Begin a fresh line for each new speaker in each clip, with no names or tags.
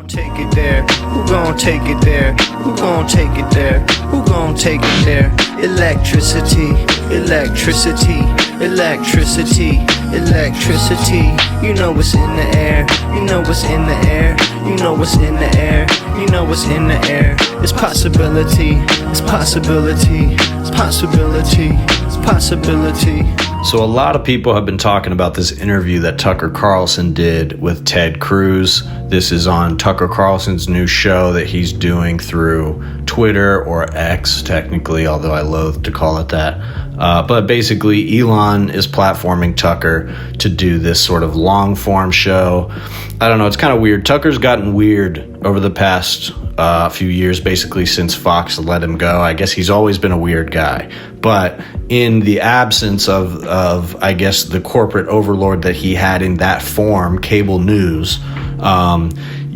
Take it there? Who gon' take it there? Who gon' take it there? Who gon' take it there? Electricity, electricity, electricity, electricity. You know what's in the air. You know what's in the air. You know what's in the air. You know what's in the air. It's possibility. It's possibility. It's possibility. It's possibility.
So a lot of people have been talking about this interview that Tucker Carlson did with Ted Cruz. This is on Tucker Carlson's new show that he's doing through Twitter, or X technically, although I loathe to call it that. But basically, Elon is platforming Tucker to do this sort of long-form show. I don't know, it's kind of weird. Tucker's gotten weird over the past few years, basically since Fox let him go. I guess he's always been a weird guy. But in the absence of I guess, the corporate overlord that he had in that form, cable news,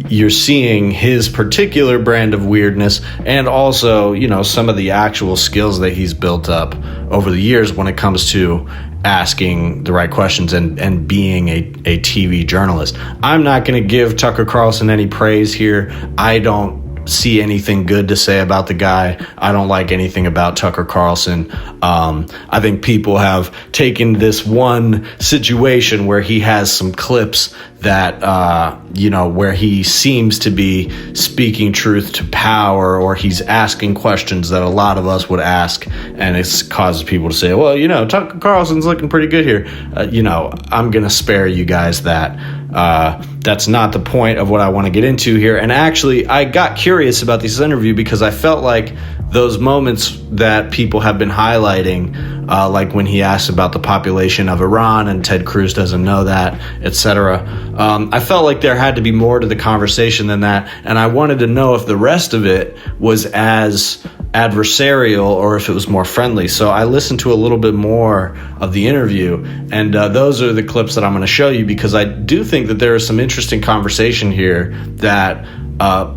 you're seeing his particular brand of weirdness, and also, you know, some of the actual skills that he's built up over the years when it comes to asking the right questions and being a TV journalist. I'm not going to give Tucker Carlson any praise here. I don't see anything good to say about the guy. I don't like anything about Tucker Carlson. I think people have taken this one situation where he has some clips that, where he seems to be speaking truth to power, or he's asking questions that a lot of us would ask, and it causes people to say, well, Tucker Carlson's looking pretty good here. I'm going to spare you guys that. That's not the point of what I want to get into here. And actually, I got curious about this interview because I felt like those moments that people have been highlighting, like when he asked about the population of Iran and Ted Cruz doesn't know that, etc. I felt like there had to be more to the conversation than that. And I wanted to know if the rest of it was as adversarial or if it was more friendly. So I listened to a little bit more of the interview, and those are the clips that I'm going to show you, because I do think that there is some interesting conversation here that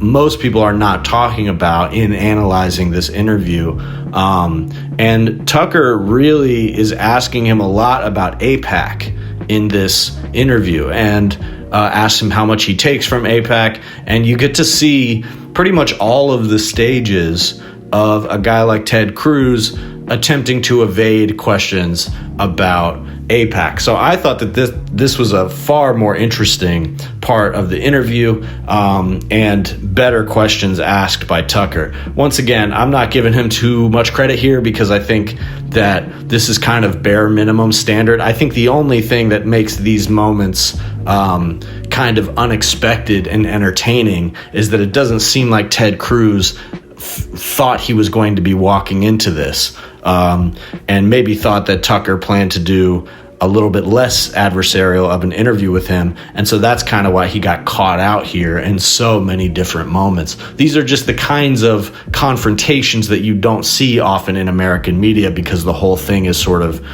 most people are not talking about in analyzing this interview. And Tucker really is asking him a lot about AIPAC in this interview, and asks him how much he takes from AIPAC. And you get to see pretty much all of the stages of a guy like Ted Cruz attempting to evade questions about AIPAC. So I thought that this was a far more interesting part of the interview, and better questions asked by Tucker. Once again, I'm not giving him too much credit here because I think that this is kind of bare minimum standard. I think the only thing that makes these moments kind of unexpected and entertaining is that it doesn't seem like Ted Cruz thought he was going to be walking into this, and maybe thought that Tucker planned to do a little bit less adversarial of an interview with him. And so that's kind of why he got caught out here in so many different moments. These are just the kinds of confrontations that you don't see often in American media, because the whole thing is sort of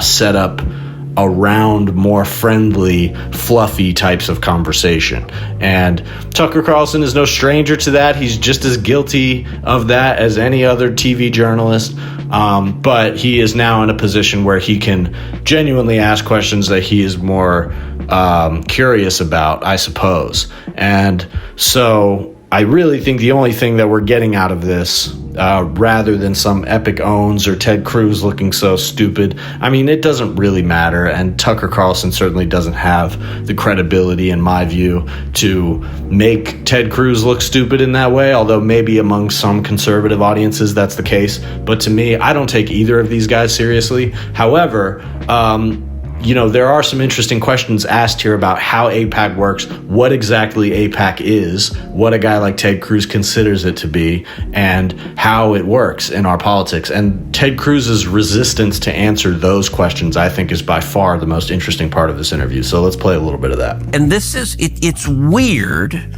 set up around more friendly, fluffy types of conversation. And Tucker Carlson is no stranger to that. He's just as guilty of that as any other TV journalist. But he is now in a position where he can genuinely ask questions that he is more curious about, I suppose. And so I really think the only thing that we're getting out of this, rather than some epic owns or Ted Cruz looking so stupid, I mean, it doesn't really matter. And Tucker Carlson certainly doesn't have the credibility, in my view, to make Ted Cruz look stupid in that way, although maybe among some conservative audiences that's the case. But to me, I don't take either of these guys seriously. However, there are some interesting questions asked here about how AIPAC works, what exactly AIPAC is, what a guy like Ted Cruz considers it to be, and how it works in our politics. And Ted Cruz's resistance to answer those questions, I think, is by far the most interesting part of this interview. So let's play a little bit of that.
And this is, it's weird.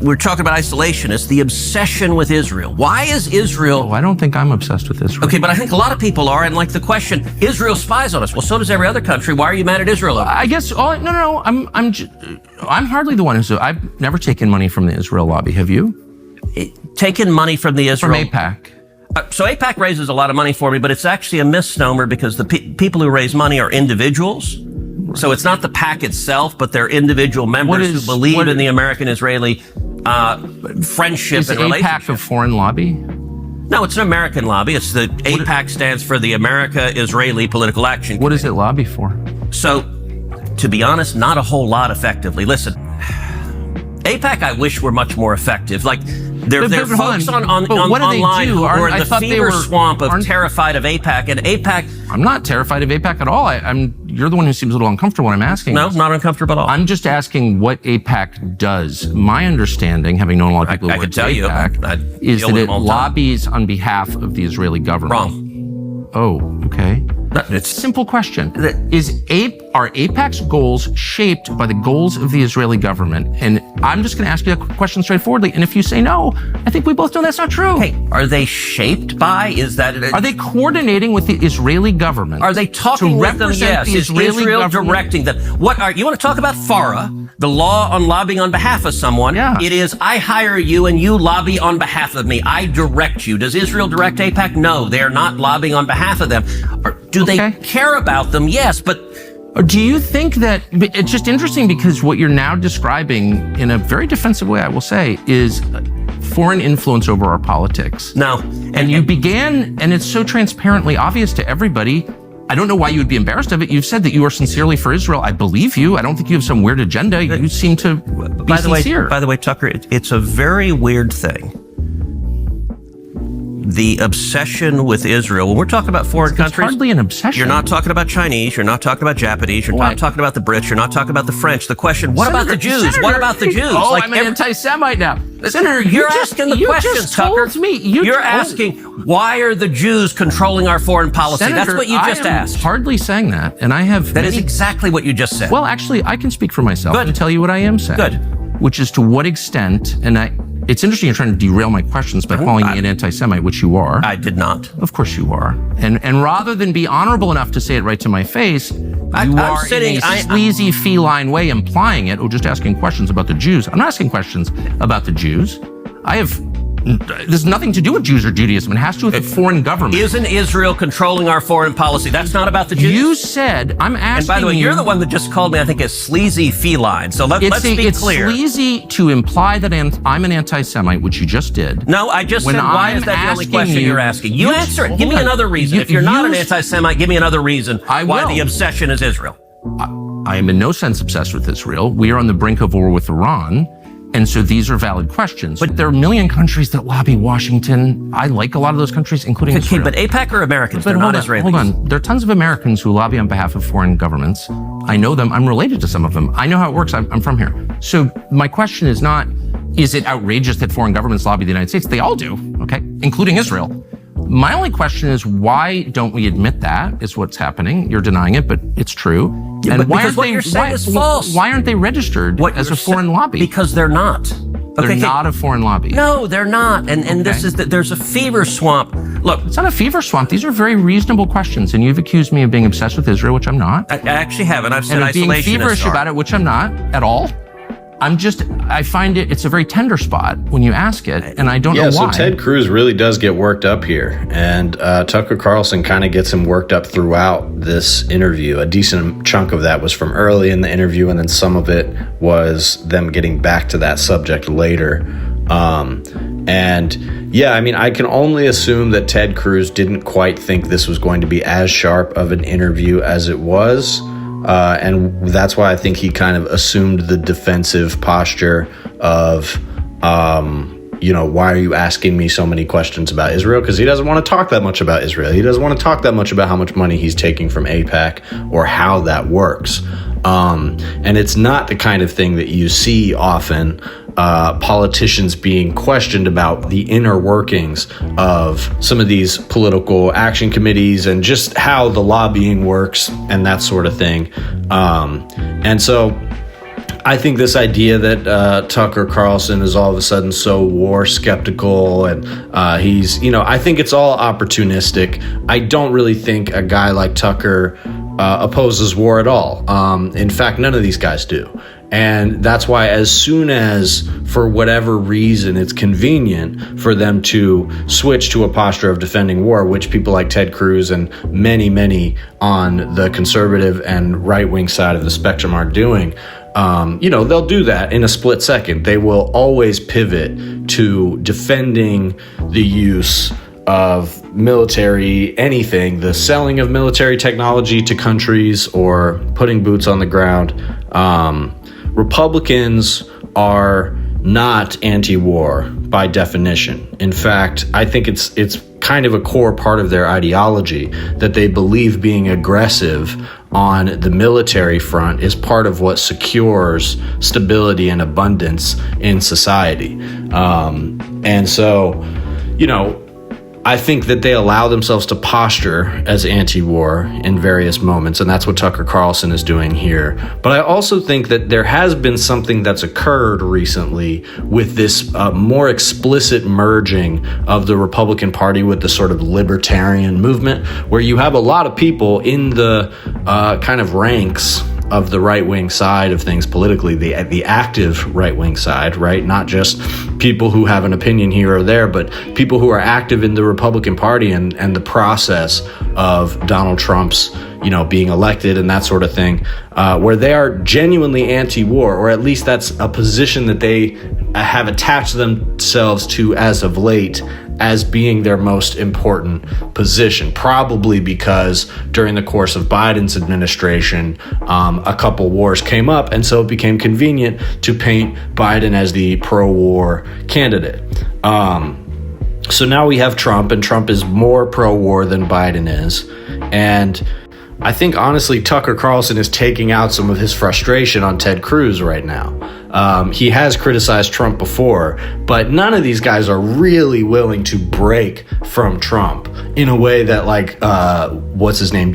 We're talking about isolationists, the obsession with Israel. Why is Israel...
Oh, I don't think I'm obsessed with Israel.
Okay, but I think a lot of people are, and like the question, Israel spies on us. Well, so does every other country. Why are you mad at Israel?
I guess, no, I'm hardly the one who's... I've never taken money from the Israel lobby. Have you?
Taken money from the Israel...
From AIPAC.
So AIPAC raises a lot of money for me, but it's actually a misnomer, because the people who raise money are individuals. So it's not the PAC itself, but they're individual members who believe in the American-Israeli friendship and relationship.
Is AIPAC a foreign lobby?
No, it's an American lobby. It's the AIPAC stands for the America-Israeli Political Action Committee.
What does it lobby for?
So, to be honest, not a whole lot effectively. Listen, AIPAC, I wish were much more effective. Like, there are folks online who are in the fever swamp of terrified of AIPAC, and AIPAC...
I'm not terrified of AIPAC at all. You're the one who seems a little uncomfortable when I'm asking.
No, not uncomfortable at all.
I'm just asking what AIPAC does. My understanding, having known a lot of people who work at AIPAC, is that it lobbies on behalf of the Israeli government.
Wrong.
Oh, okay.
It's
a simple question. Are AIPAC's goals shaped by the goals of the Israeli government? And I'm just going to ask you a question straightforwardly. And if you say no, I think we both know that's not true.
Hey, are they shaped by?
Are they coordinating with the Israeli government?
Are they talking with them? Yes. Is Israel directing them? You want to talk about FARA, the law on lobbying on behalf of someone?
Yeah.
It is, I hire you and you lobby on behalf of me. I direct you. Does Israel direct AIPAC? No, they are not lobbying on behalf of them. Do they care about them? Yes, but...
Do you think that it's just interesting because what you're now describing in a very defensive way, I will say, is foreign influence over our politics?
No.
And you began, and it's so transparently obvious to everybody. I don't know why you would be embarrassed of it. You've said that you are sincerely for Israel. I believe you. I don't think you have some weird agenda. You seem to be sincere.
By the way, Tucker, it's a very weird thing. The obsession with Israel, when we're talking about foreign countries...
It's hardly an obsession.
You're not talking about Chinese, you're not talking about Japanese, you're not talking about the Brits, you're not talking about the French. The question, what about the Jews? What about the Jews?
Oh, I'm an anti-Semite now. Senator,
you're asking the questions, Tucker. You're asking, why are the Jews controlling our foreign policy?
Senator,
that's what you just asked.
Hardly saying that, and I have...
That is exactly what you just said.
Well, actually, I can speak for myself and tell you what I am saying.
Good.
Which is to what extent, it's interesting you're trying to derail my questions by calling me an anti-Semite, which you are.
I did not.
Of course you are. And rather than be honorable enough to say it right to my face, you are in a sleazy feline way implying it, or just asking questions about the Jews. I'm not asking questions about the Jews. There's nothing to do with Jews or Judaism. It has to do with the foreign government.
Isn't Israel controlling our foreign policy? That's not about the Jews.
You said, I'm asking you...
And by the way, you're the one that just called me, I think, a sleazy feline. So let's be clear.
It's sleazy to imply that I'm an anti-Semite, which you just did.
No, I just said, why is that the only question you're asking? You answer it. Give me another reason. If you're not an anti-Semite, give me another reason why the obsession is Israel.
I am in no sense obsessed with Israel. We are on the brink of war with Iran. And so these are valid questions. But there are a million countries that lobby Washington. I like a lot of those countries, including Israel.
But AIPAC are Americans. They're not Israelis.
Hold on. There are tons of Americans who lobby on behalf of foreign governments. I know them. I'm related to some of them. I know how it works. I'm from here. So my question is not, is it outrageous that foreign governments lobby the United States? They all do, okay, including Israel. My only question is, why don't we admit that is what's happening? You're denying it, but it's true.
Yeah, and what you're saying is false.
Why aren't they registered as a foreign lobby?
Because they're not.
They're not a foreign lobby.
No, they're not. And this is there's a fever swamp. Look,
it's not a fever swamp. These are very reasonable questions. And you've accused me of being obsessed with Israel, which I'm not.
I actually haven't. I've said
isolationist. And being feverish about it, which I'm not at all. I find it's a very tender spot when you ask it, and I don't know why.
Yeah, so Ted Cruz really does get worked up here, and Tucker Carlson kind of gets him worked up throughout this interview. A decent chunk of that was from early in the interview, and then some of it was them getting back to that subject later. And yeah, I mean, I can only assume that Ted Cruz didn't quite think this was going to be as sharp of an interview as it was. And that's why I think he kind of assumed the defensive posture of, why are you asking me so many questions about Israel? Because he doesn't want to talk that much about Israel. He doesn't want to talk that much about how much money he's taking from AIPAC or how that works. And it's not the kind of thing that you see often, politicians being questioned about the inner workings of some of these political action committees and just how the lobbying works and that sort of thing. And so I think this idea that Tucker Carlson is all of a sudden so war skeptical and he's, I think it's all opportunistic. I don't really think a guy like Tucker opposes war at all. In fact, none of these guys do. And that's why as soon as, for whatever reason, it's convenient for them to switch to a posture of defending war, which people like Ted Cruz and many, many on the conservative and right-wing side of the spectrum are doing, they'll do that in a split second. They will always pivot to defending the use of military anything, the selling of military technology to countries or putting boots on the ground. Republicans are not anti-war by definition. In fact, I think it's kind of a core part of their ideology that they believe being aggressive on the military front is part of what secures stability and abundance in society. And so, I think that they allow themselves to posture as anti-war in various moments, and that's what Tucker Carlson is doing here. But I also think that there has been something that's occurred recently with this more explicit merging of the Republican Party with the sort of libertarian movement, where you have a lot of people in the kind of ranks of the right-wing side of things politically, the active right-wing side, right? Not just people who have an opinion here or there, but people who are active in the Republican Party and the process of Donald Trump's, being elected and that sort of thing, where they are genuinely anti-war, or at least that's a position that they have attached themselves to as of late as being their most important position, probably because during the course of Biden's administration, a couple wars came up, and so it became convenient to paint Biden as the pro-war candidate. So now we have Trump, and Trump is more pro-war than Biden is, and I think, honestly, Tucker Carlson is taking out some of his frustration on Ted Cruz right now. He has criticized Trump before, but none of these guys are really willing to break from Trump in a way that,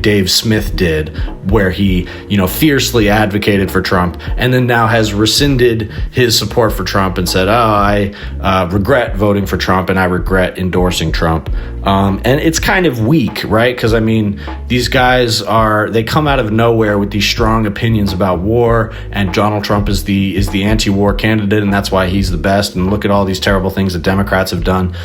Dave Smith did, where he, fiercely advocated for Trump and then now has rescinded his support for Trump and said, I regret voting for Trump and I regret endorsing Trump. And it's kind of weak, right? Because, these guys they come out of nowhere with these strong opinions about war, and Donald Trump is the anti-war candidate, and that's why he's the best, and look at all these terrible things that Democrats have done.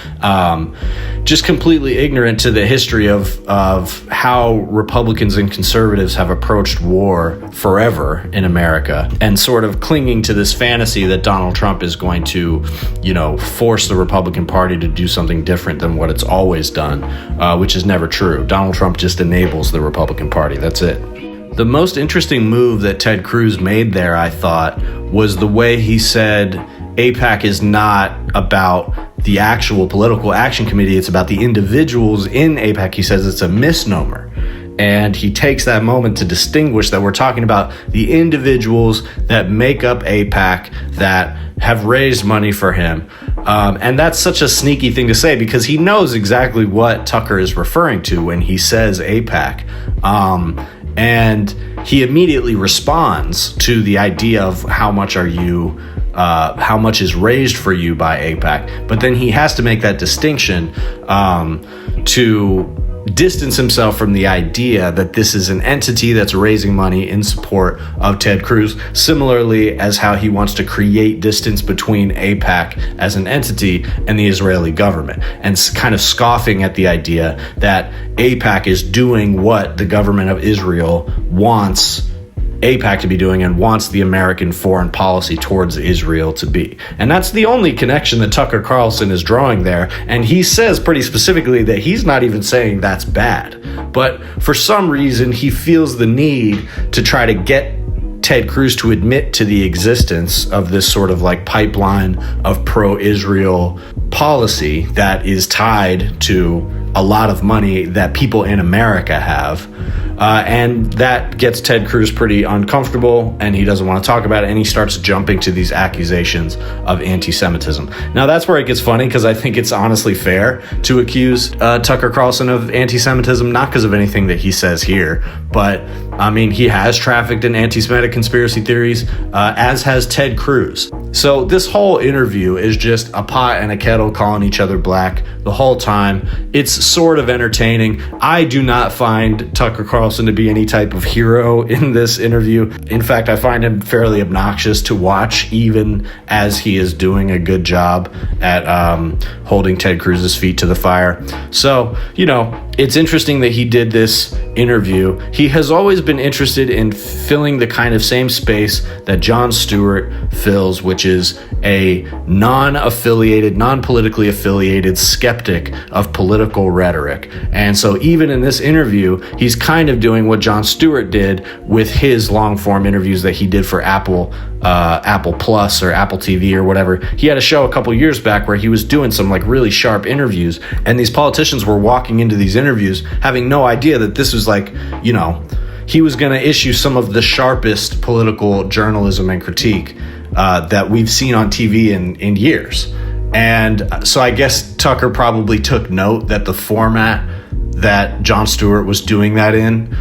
Just completely ignorant to the history of how Republicans and conservatives have approached war forever in America, and sort of clinging to this fantasy that Donald Trump is going to, force the Republican Party to do something different than what it's always done, which is never true. Donald Trump just enables the Republican Party. That's it. The most interesting move that Ted Cruz made there, I thought, was the way he said AIPAC is not about the actual political action committee. It's about the individuals in AIPAC. He says it's a misnomer. And he takes that moment to distinguish that we're talking about the individuals that make up AIPAC that have raised money for him. And that's such a sneaky thing to say, because he knows exactly what Tucker is referring to when he says AIPAC. And he immediately responds to the idea of how much is raised for you by AIPAC. But then he has to make that distinction to distance himself from the idea that this is an entity that's raising money in support of Ted Cruz, similarly as how he wants to create distance between AIPAC as an entity and the Israeli government, and kind of scoffing at the idea that AIPAC is doing what the government of Israel wants AIPAC to be doing and wants the American foreign policy towards Israel to be. And that's the only connection that Tucker Carlson is drawing there. And he says pretty specifically that he's not even saying that's bad. But for some reason, he feels the need to try to get Ted Cruz to admit to the existence of this sort of pipeline of pro-Israel policy that is tied to a lot of money that people in America have. And that gets Ted Cruz pretty uncomfortable, and he doesn't want to talk about it, and he starts jumping to these accusations of anti-Semitism. Now, that's where it gets funny, because I think it's honestly fair to accuse Tucker Carlson of anti-Semitism, not because of anything that he says here, but, he has trafficked in anti-Semitic conspiracy theories, as has Ted Cruz. So this whole interview is just a pot and a kettle calling each other black the whole time. It's sort of entertaining. I do not find Tucker Carlson to be any type of hero in this interview. In fact, I find him fairly obnoxious to watch, even as he is doing a good job at holding Ted Cruz's feet to the fire. So, it's interesting that he did this interview. He has always been interested in filling the kind of same space that Jon Stewart fills, which is a non-politically affiliated skeptic of political rhetoric. And so even in this interview, he's kind of doing what Jon Stewart did with his long-form interviews that he did for Apple Plus or Apple TV or whatever. He had a show a couple years back where he was doing some really sharp interviews, and these politicians were walking into these interviews having no idea that this was he was going to issue some of the sharpest political journalism and critique that we've seen on TV in years. And so I guess Tucker probably took note that the format that Jon Stewart was doing that in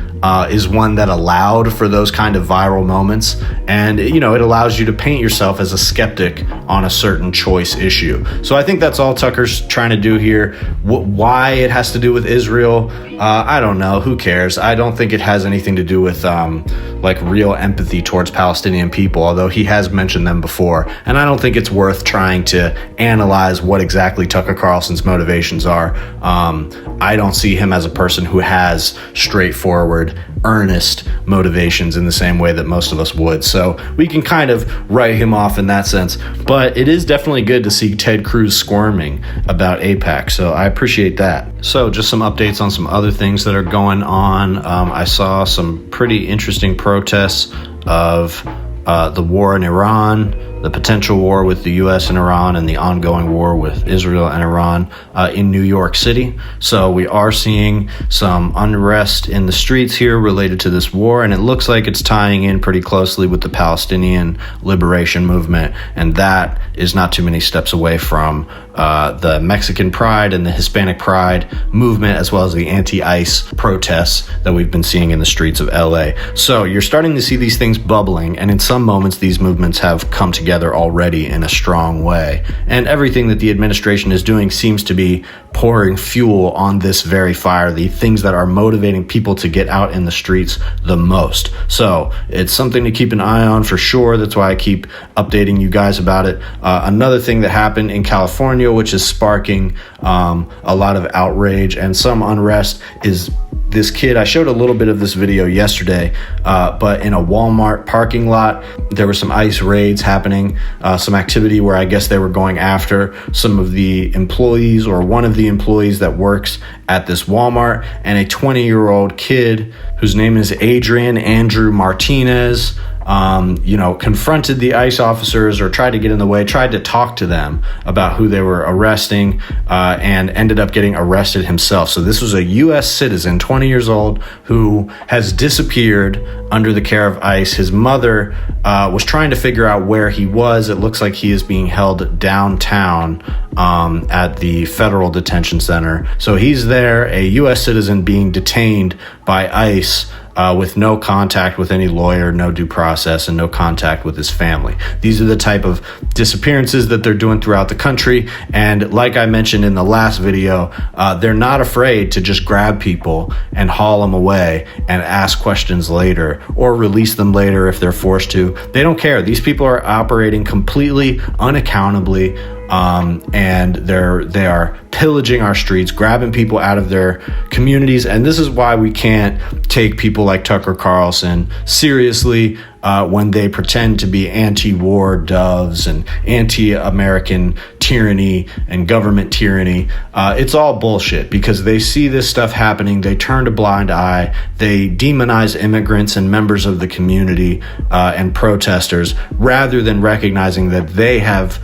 is one that allowed for those kind of viral moments. And, it allows you to paint yourself as a skeptic on a certain choice issue. So I think that's all Tucker's trying to do here. Why it has to do with Israel, I don't know. Who cares? I don't think it has anything to do with real empathy towards Palestinian people, although he has mentioned them before. And I don't think it's worth trying to analyze what exactly Tucker Carlson's motivations are. I don't see him as a person who has straightforward, earnest motivations in the same way that most of us would. So we can kind of write him off in that sense. But it is definitely good to see Ted Cruz squirming about AIPAC. So I appreciate that. So just some updates on some other things that are going on. I saw some pretty interesting protests of the war in Iran, the potential war with the U.S. and Iran, and the ongoing war with Israel and Iran in New York City. So we are seeing some unrest in the streets here related to this war, and it looks like it's tying in pretty closely with the Palestinian liberation movement, and that is not too many steps away from the Mexican Pride and the Hispanic Pride movement, as well as the anti-ICE protests that we've been seeing in the streets of LA. So you're starting to see these things bubbling, and in some moments these movements have come together already in a strong way. And everything that the administration is doing seems to be pouring fuel on this very fire, the things that are motivating people to get out in the streets the most. So it's something to keep an eye on for sure. That's why I keep updating you guys about it. Another thing that happened in California, which is sparking a lot of outrage and some unrest, is this kid. I showed a little bit of this video yesterday, but in a Walmart parking lot, there were some ICE raids happening, some activity where I guess they were going after some of the employees or one of the employees that works at this Walmart, and a 20-year-old kid whose name is Adrian Andrew Martinez confronted the ICE officers or tried to get in the way, tried to talk to them about who they were arresting, and ended up getting arrested himself. So this was a U.S. citizen, 20 years old, who has disappeared under the care of ICE. His mother was trying to figure out where he was. It looks like he is being held downtown at the federal detention center. So he's there, a U.S. citizen being detained by ICE with no contact with any lawyer, no due process, and no contact with his family. These are the type of disappearances that they're doing throughout the country. And like I mentioned in the last video, they're not afraid to just grab people and haul them away and ask questions later or release them later if they're forced to. They don't care. These people are operating completely unaccountably. And they are pillaging our streets, grabbing people out of their communities. And this is why we can't take people like Tucker Carlson seriously when they pretend to be anti-war doves and anti-American tyranny and government tyranny. It's all bullshit because they see this stuff happening. They turn a blind eye. They demonize immigrants and members of the community and protesters rather than recognizing that they have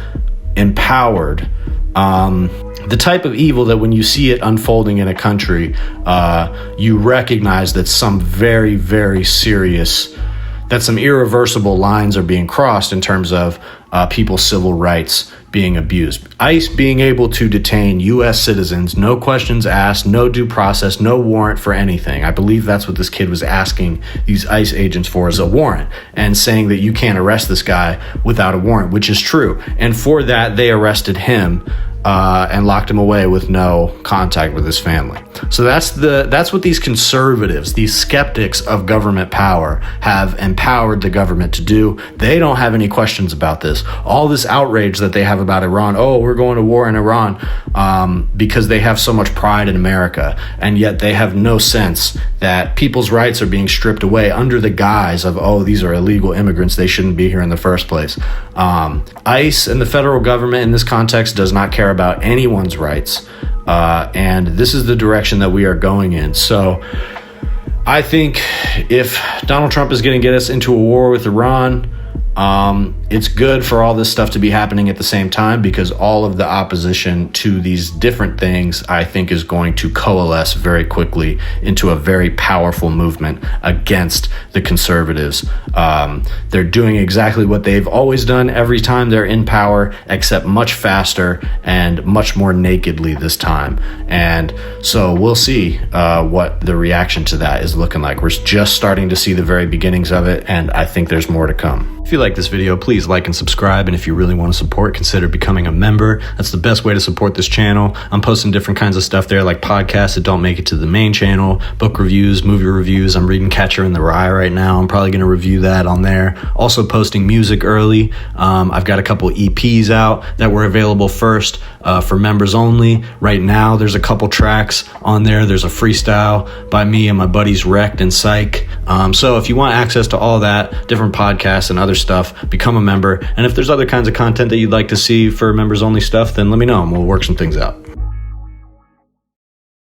empowered the type of evil that when you see it unfolding in a country, you recognize that some very, very serious, that some irreversible lines are being crossed in terms of people's civil rights being abused. ICE being able to detain U.S. citizens, no questions asked, no due process, no warrant for anything. I believe that's what this kid was asking these ICE agents for, is a warrant, and saying that you can't arrest this guy without a warrant, which is true. And for that, they arrested him and locked him away with no contact with his family. So that's what these conservatives, these skeptics of government power, have empowered the government to do. They don't have any questions about this. All this outrage that they have about Iran, oh, we're going to war in Iran, because they have so much pride in America, and yet they have no sense that people's rights are being stripped away under the guise of, oh, these are illegal immigrants, they shouldn't be here in the first place. ICE and the federal government in this context does not care about anyone's rights, and this is the direction that we are going in. So I think if Donald Trump is going to get us into a war with Iran, it's good for all this stuff to be happening at the same time, because all of the opposition to these different things, I think, is going to coalesce very quickly into a very powerful movement against the conservatives. They're doing exactly what they've always done every time they're in power, except much faster and much more nakedly this time. And so we'll see what the reaction to that is looking like. We're just starting to see the very beginnings of it, and I think there's more to come. If you like this video, please like and subscribe, and if you really want to support, consider becoming a member. That's the best way to support this channel. I'm posting different kinds of stuff there, like podcasts that don't make it to the main channel, book reviews, movie reviews. I'm reading Catcher in the Rye right now. I'm probably going to review that on there. Also posting music early. I've got a couple EPs out that were available first for members only. Right now, there's a couple tracks on there. There's a freestyle by me and my buddies Wrecked and Psych. So if you want access to all that, different podcasts and other stuff, become a member. And if there's other kinds of content that you'd like to see for members only stuff, then let me know and we'll work some things out.